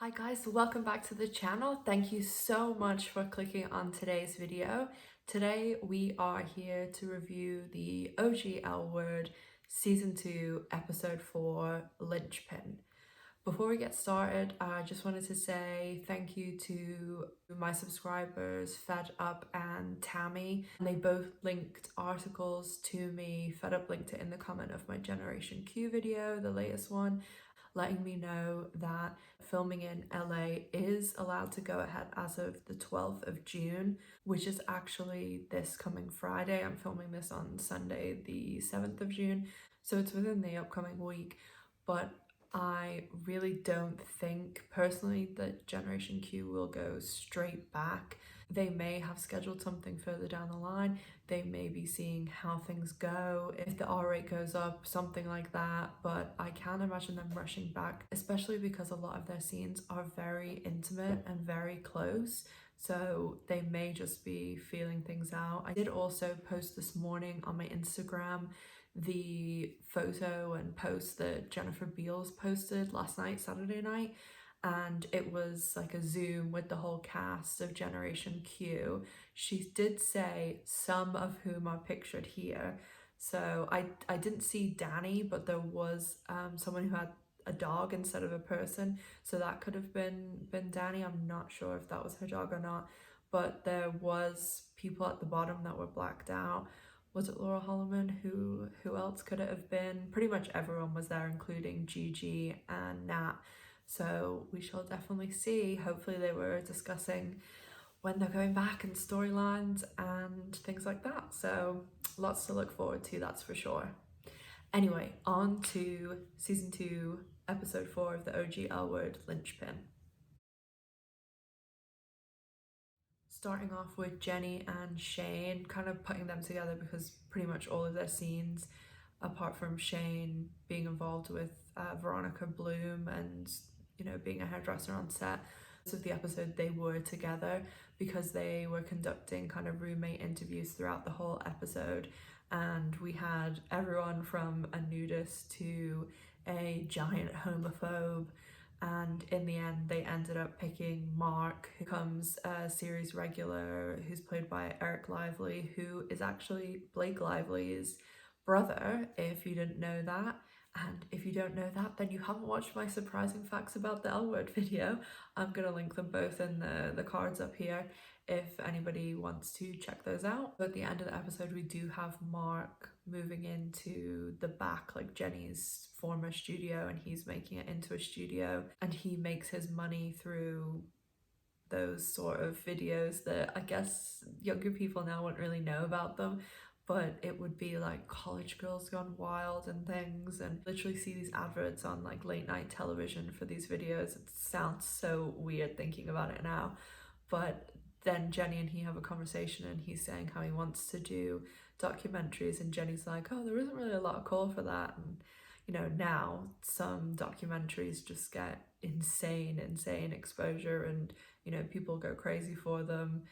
Hi guys, welcome back to the channel. Thank you so much for clicking on today's video. Today we are here to review the OG L Word Season 2 Episode 4 Linchpin. Before we get started, I just wanted to say thank you to my subscribers, Fed Up and Tammy. They both linked articles to me. Fed Up linked it in the comment of my Generation Q video, the latest one, letting me know that filming in LA is allowed to go ahead as of the 12th of June, which is actually this coming Friday. I'm filming this on Sunday, the 7th of June, so it's within the upcoming week. But I really don't think personally that Generation Q will go straight back. They may have scheduled something further down the line. They may be seeing how things go, if the R rate goes up, something like that. But I can't imagine them rushing back, especially because a lot of their scenes are very intimate and very close. So they may just be feeling things out. I did also post this morning on my Instagram the photo and post that Jennifer Beals posted last night, Saturday night, and it was like a Zoom with the whole cast of Generation Q. She did say some of whom are pictured here. So I didn't see Danny, but there was someone who had a dog instead of a person, so that could have been Danny. I'm not sure if that was her dog or not, but there was people at the bottom that were blacked out. Was it Laura Holloman? Who else could it have been? Pretty much everyone was there, including Gigi and Nat. So we shall definitely see. Hopefully they were discussing when they're going back and storylines and things like that. So lots to look forward to, that's for sure. Anyway, on to season 2, episode 4 of the OG L Word, Linchpin. Starting off with Jenny and Shane, kind of putting them together because pretty much all of their scenes, apart from Shane being involved with Veronica Bloom and, you know, being a hairdresser on set, so the episode they were together because they were conducting kind of roommate interviews throughout the whole episode. And we had everyone from a nudist to a giant homophobe, and in the end they ended up picking Mark, who becomes a series regular, who's played by Eric Lively, who is actually Blake Lively's brother, if you didn't know that. And if you don't know that, then you haven't watched my surprising facts about the L Word video. I'm gonna link them both in the cards up here if anybody wants to check those out. But at the end of the episode, we do have Mark moving into the back, like Jenny's former studio, and he's making it into a studio, and he makes his money through those sort of videos that I guess younger people now wouldn't really know about them, but it would be like college girls gone wild and things, and literally see these adverts on like late night television for these videos. It sounds so weird thinking about it now, but then Jenny and he have a conversation and he's saying how he wants to do documentaries, and Jenny's like, oh, there isn't really a lot of call for that. And you know, now some documentaries just get insane exposure, and you know, people go crazy for them.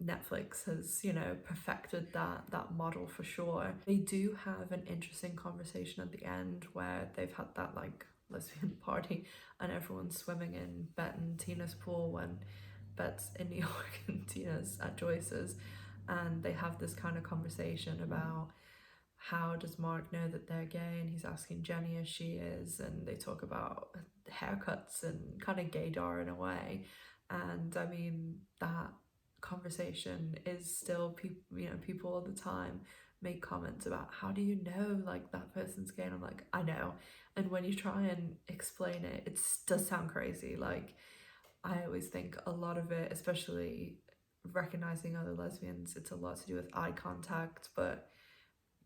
Netflix has, you know, perfected that model for sure. They do have an interesting conversation at the end where they've had that like lesbian party and everyone's swimming in Bet and Tina's pool when Bet's in New York and Tina's at Joyce's, and they have this kind of conversation about how does Mark know that they're gay, and he's asking Jenny as she is, and they talk about haircuts and kind of gaydar in a way. And I mean, that conversation is still people, you know, people all the time make comments about how do you know like that person's gay, and I'm like, I know. And when you try and explain it, it does sound crazy. Like, I always think a lot of it, especially recognizing other lesbians, it's a lot to do with eye contact, but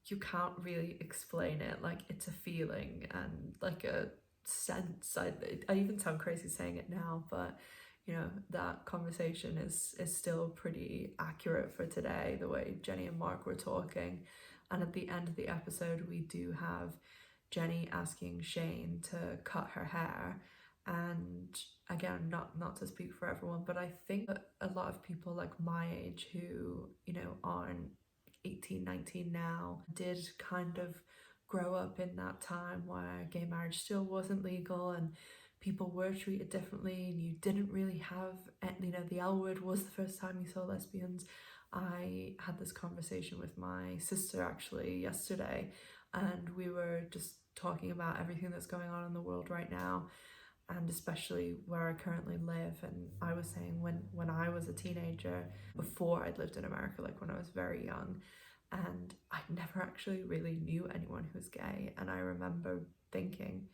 you can't really explain it. Like, it's a feeling and like a sense. I even sound crazy saying it now, but you know, that conversation is still pretty accurate for today, the way Jenny and Mark were talking. And at the end of the episode, we do have Jenny asking Shane to cut her hair. And again, not to speak for everyone, but I think that a lot of people like my age who, you know, aren't 18, 19 now, did kind of grow up in that time where gay marriage still wasn't legal, and people were treated differently and you didn't really have, you know, the L word was the first time you saw lesbians. I had this conversation with my sister actually yesterday, and we were just talking about everything that's going on in the world right now, and especially where I currently live. And I was saying when I was a teenager, before I'd lived in America, like when I was very young, and I never actually really knew anyone who was gay. And I remember thinking,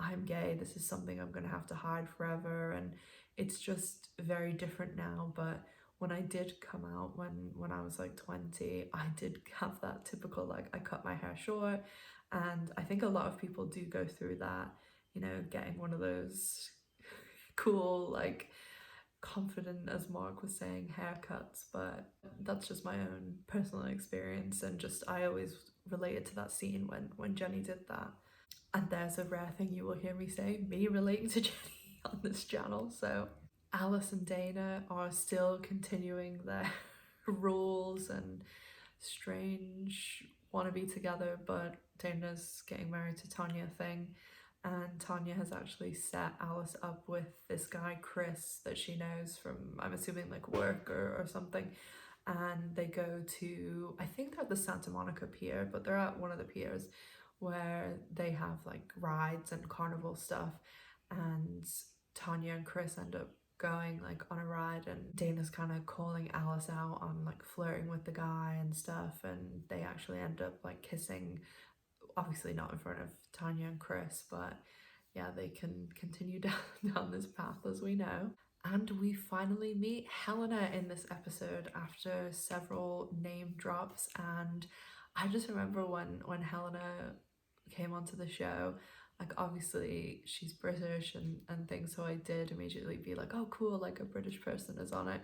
I'm gay, this is something I'm gonna have to hide forever. And it's just very different now. But when I did come out, when I was like 20, I did have that typical, like, I cut my hair short. And I think a lot of people do go through that, you know, getting one of those cool, like, confident, as Mark was saying, haircuts. But that's just my own personal experience, and just I always related to that scene when Jenny did that. And there's a rare thing you will hear me say, me relating to Jenny on this channel. So Alice and Dana are still continuing their rules and strange wannabe together, but Dana's getting married to Tanya thing, and Tanya has actually set Alice up with this guy Chris that she knows from, I'm assuming, like work or something. And they go to, I think they're at the Santa Monica pier, but they're at one of the piers where they have like rides and carnival stuff. And Tanya and Chris end up going like on a ride, and Dana's kind of calling Alice out on like flirting with the guy and stuff, and they actually end up like kissing, obviously not in front of Tanya and Chris, but yeah, they can continue down this path, as we know. And we finally meet Helena in this episode after several name drops. And I just remember when Helena came onto the show, like obviously she's British and things, so I did immediately be like, oh cool, like a British person is on it.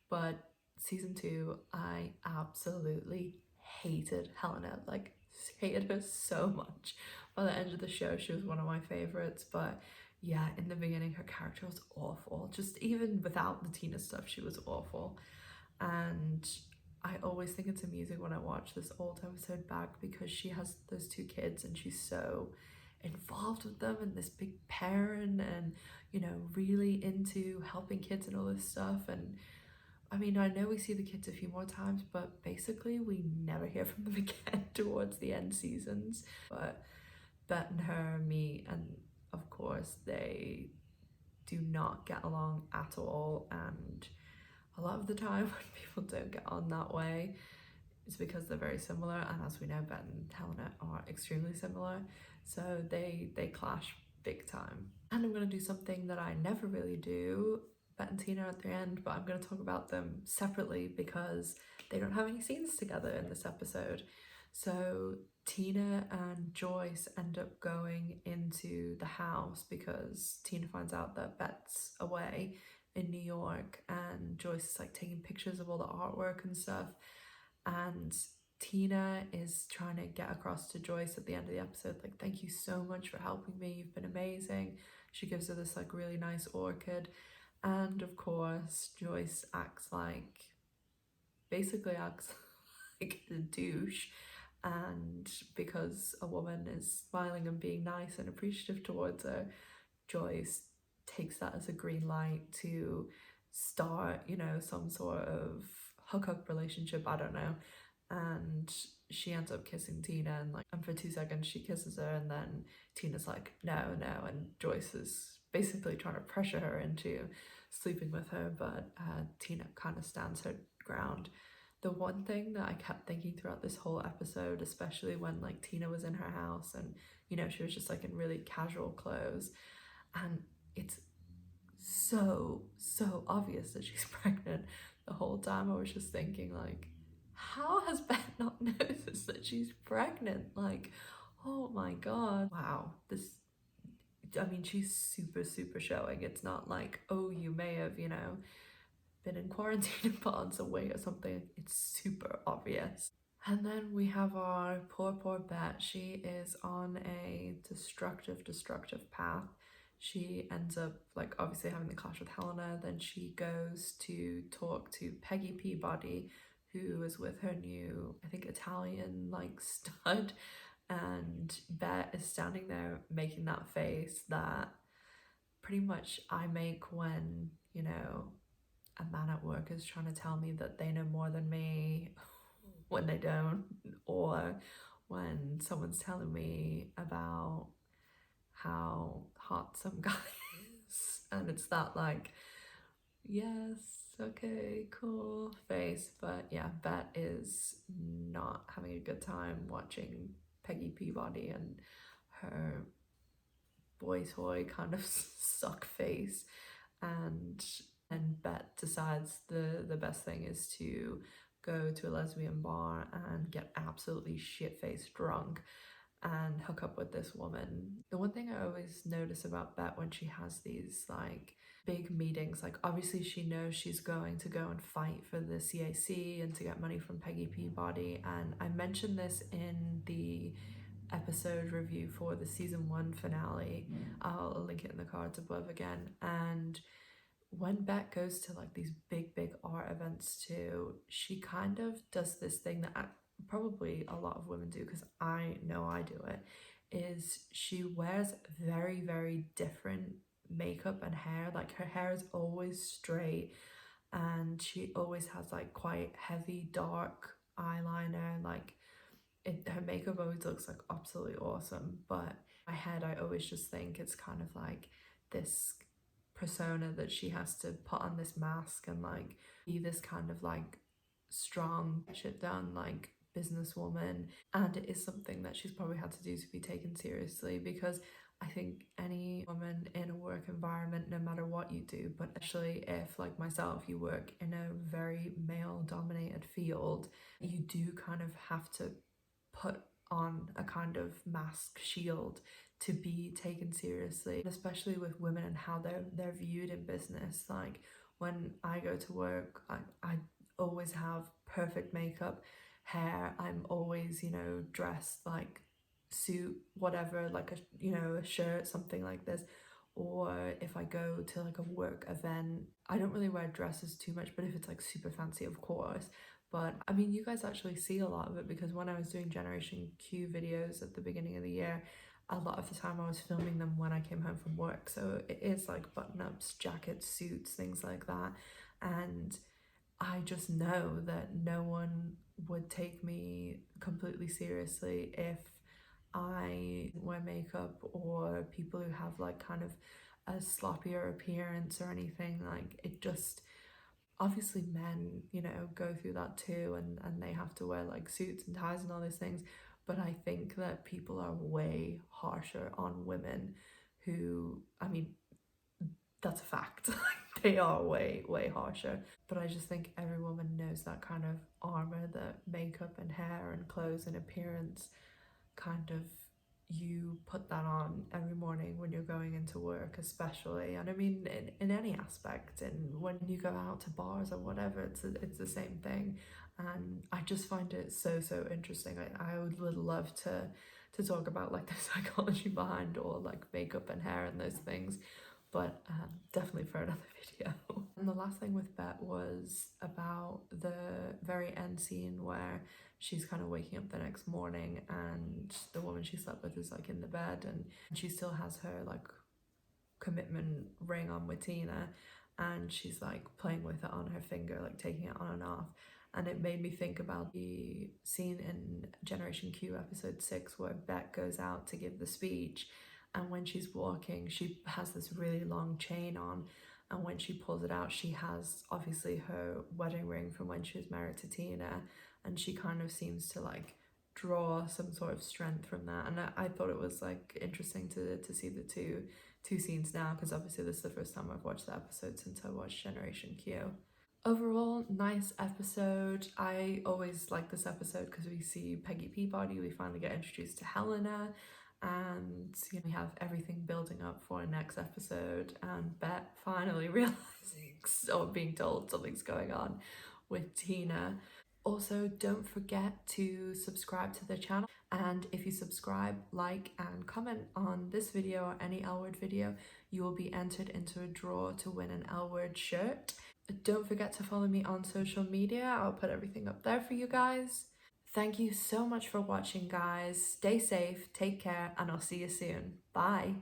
But season 2, I absolutely hated Helena, like hated her so much. By the end of the show, she was one of my favorites, but yeah, in the beginning her character was awful. Just even without the Tina stuff, she was awful. And I always think it's amusing when I watch this old episode back, because she has those 2 kids and she's so involved with them and this big parent, and you know, really into helping kids and all this stuff. And I mean, I know we see the kids a few more times, but basically we never hear from them again towards the end seasons. But Bette and her meet, and of course they do not get along at all. And a lot of the time when people don't get on that way, it's because they're very similar, and as we know, Bette and Helena are extremely similar, so they clash big time. And I'm going to do something that I never really do, Bette and Tina at the end, but I'm going to talk about them separately because they don't have any scenes together in this episode. So Tina and Joyce end up going into the house because Tina finds out that Bette's away in New York, and Joyce is like taking pictures of all the artwork and stuff. And Tina is trying to get across to Joyce at the end of the episode, like, thank you so much for helping me, you've been amazing. She gives her this like really nice orchid, and of course Joyce basically acts like a douche. And because a woman is smiling and being nice and appreciative towards her, Joyce takes that as a green light to start, you know, some sort of hookup relationship, I don't know. And she ends up kissing Tina, and for 2 seconds she kisses her, and then Tina's like, no, no, and Joyce is basically trying to pressure her into sleeping with her, but Tina kind of stands her ground. The one thing that I kept thinking throughout this whole episode, especially when like Tina was in her house and, you know, she was just like in really casual clothes, and it's so obvious that she's pregnant. The whole time I was just thinking, like, how has Beth not noticed that she's pregnant? Like, oh my god, wow. I mean, she's super showing. It's not like, oh, you may have, you know, been in quarantine and put on some weight or something. It's super obvious. And then we have our poor Bette. She is on a destructive path. She ends up like obviously having the clash with Helena. Then she goes to talk to Peggy Peabody, who is with her new, I think, Italian like stud. And Bette is standing there making that face that pretty much I make when, you know, a man at work is trying to tell me that they know more than me when they don't, or when someone's telling me about how hot some guy is, and it's that like, yes, okay, cool face. But yeah, Bet is not having a good time watching Peggy Peabody and her boy toy kind of suck face, and Bet decides the best thing is to go to a lesbian bar and get absolutely shit-faced drunk and hook up with this woman. The one thing I always notice about Bet when she has these like big meetings, like obviously she knows she's going to go and fight for the CAC and to get money from Peggy Peabody, and I mentioned this in the episode review for the season 1 finale. I'll link it in the cards above again. And when Bet goes to like these big art events too, she kind of does this thing that probably a lot of women do, because I know I do it, is she wears very different makeup and hair. Like her hair is always straight, and she always has like quite heavy dark eyeliner. Like her makeup always looks like absolutely awesome, but in my head I always just think it's kind of like this persona that she has to put on this mask and like be this kind of like strong, shit done like businesswoman. And it is something that she's probably had to do to be taken seriously, because I think any woman in a work environment, no matter what you do, but especially if like myself, you work in a very male dominated field, you do kind of have to put on a kind of mask shield to be taken seriously, especially with women and how they're viewed in business. Like when I go to work, I always have perfect makeup, hair. I'm always, you know, dressed like suit, whatever, like a, you know, a shirt, something like this. Or if I go to like a work event, I don't really wear dresses too much, but if it's like super fancy, of course. But I mean, you guys actually see a lot of it, because when I was doing Generation Q videos at the beginning of the year, a lot of the time I was filming them when I came home from work. So it is like button-ups, jackets, suits, things like that. And I just know that no one would take me completely seriously if I wear makeup, or people who have like kind of a sloppier appearance or anything. Like it just, obviously men, you know, go through that too, and they have to wear like suits and ties and all these things, but I think that people are way harsher on women who, I mean, that's a fact. They are way harsher, but I just think every woman knows that kind of armor that makeup and hair and clothes and appearance kind of, you put that on every morning when you're going into work, especially. And I mean in any aspect, and when you go out to bars or whatever, it's the same thing. And I just find it so interesting. I would love to talk about like the psychology behind all like makeup and hair and those things, but definitely for another video. And the last thing with Bet was about the very end scene where she's kind of waking up the next morning and the woman she slept with is like in the bed, and she still has her like commitment ring on with Tina, and she's like playing with it on her finger, like taking it on and off. And it made me think about the scene in Generation Q episode 6 where Bet goes out to give the speech, and when she's walking she has this really long chain on, and when she pulls it out she has obviously her wedding ring from when she was married to Tina, and she kind of seems to like draw some sort of strength from that. And I thought it was like interesting to see the two scenes now, because obviously this is the first time I've watched the episode since I watched Generation Q. Overall, nice episode. I always like this episode because we see Peggy Peabody, we finally get introduced to Helena, and you know, we have everything building up for our next episode, and Bet finally realizing or being told something's going on with Tina. Also, don't forget to subscribe to the channel, and if you subscribe, like and comment on this video or any L Word video, you will be entered into a draw to win an L Word shirt. Don't forget to follow me on social media. I'll put everything up there for you guys. Thank you so much for watching, guys. Stay safe, take care, and I'll see you soon. Bye.